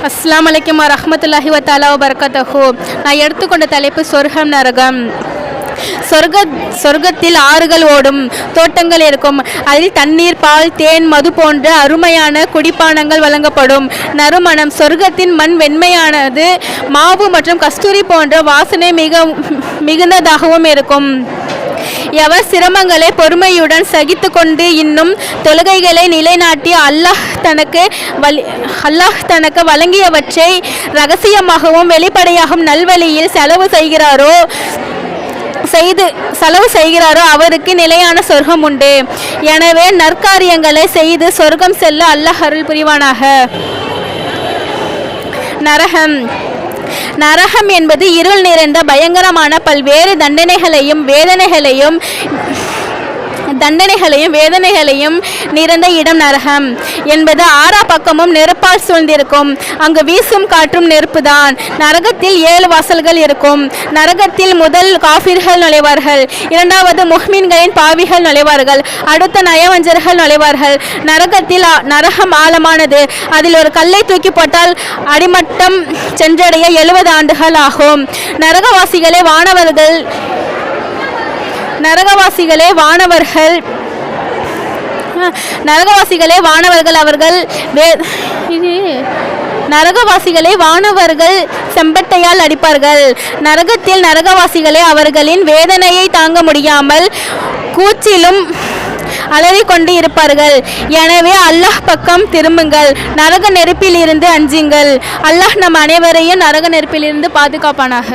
அஸ்ஸலாமு அலைக்கும் வரஹ்மத்துல்லாஹி வ தஆலா வ பரகாத்துஹு. நான் எடுத்துக்கொண்ட தலைப்பு சொர்க்கம் நரகம். சொர்க்கத்தில் ஆறுகள் ஓடும், தோட்டங்கள் இருக்கும். அதில் தண்ணீர், பால், தேன், மது போன்ற அருமையான குடிப்பானங்கள் வழங்கப்படும். நறுமணம். சொர்க்கத்தின் மண் வெண்மையானது. மாவு மற்றும் கஸ்தூரி போன்ற வாசனை மிகுந்ததாகவும் இருக்கும். எவர் சிரமங்களை பொறுமையுடன் சகித்து கொண்டு இன்னும் தொழுகைகளை நிலைநாட்டி அல்லாஹ் தனக்கு வழங்கியவற்றை ரகசியமாகவும் வெளிப்படையாகவும் நல்வழியில் செலவு செய்கிறாரோ அவருக்கு நிலையான சொர்க்கம் உண்டு. எனவே நற்காரியங்களை செய்து சொர்க்கம் செல்ல அல்லாஹ் அருள் புரிவானாக. நரகம் என்பது இருள் நிறைந்த பயங்கரமான பல்வேறு வேதனைகளையும் நிறைந்த இடம். நரகம் என்பது ஆறா பக்கமும் நெருப்பால் சூழ்ந்திருக்கும். அங்கு வீசும் காற்றும் நெருப்புதான். நரகத்தில் 7 வாசல்கள் இருக்கும். நரகத்தில் முதல் காஃபிர்கள் நுழைவார்கள், இரண்டாவது முஹ்மின்களின் பாவிகள் நுழைவார்கள், அடுத்த நயவஞ்சர்கள் நுழைவார்கள். நரகம் ஆழமானது. அதில் ஒரு கல்லை தூக்கி போட்டால் அடிமட்டம் சென்றடைய 70 ஆண்டுகள் ஆகும். நரகவாசிகளே வானவர்கள் செம்பட்டையால் அடிப்பார்கள். நரகத்தில் நரகவாசிகளே அவர்களின் வேதனையை தாங்க முடியாமல் கூச்சிலும் அலறிக்கொண்டு இருப்பார்கள். எனவே அல்லாஹ் பக்கம் திரும்புங்கள், நரக நெருப்பில் இருந்து அஞ்சுங்கள். அல்லாஹ் நம் அனைவரையும் நரக நெருப்பிலிருந்து பாதுகாப்பானாக.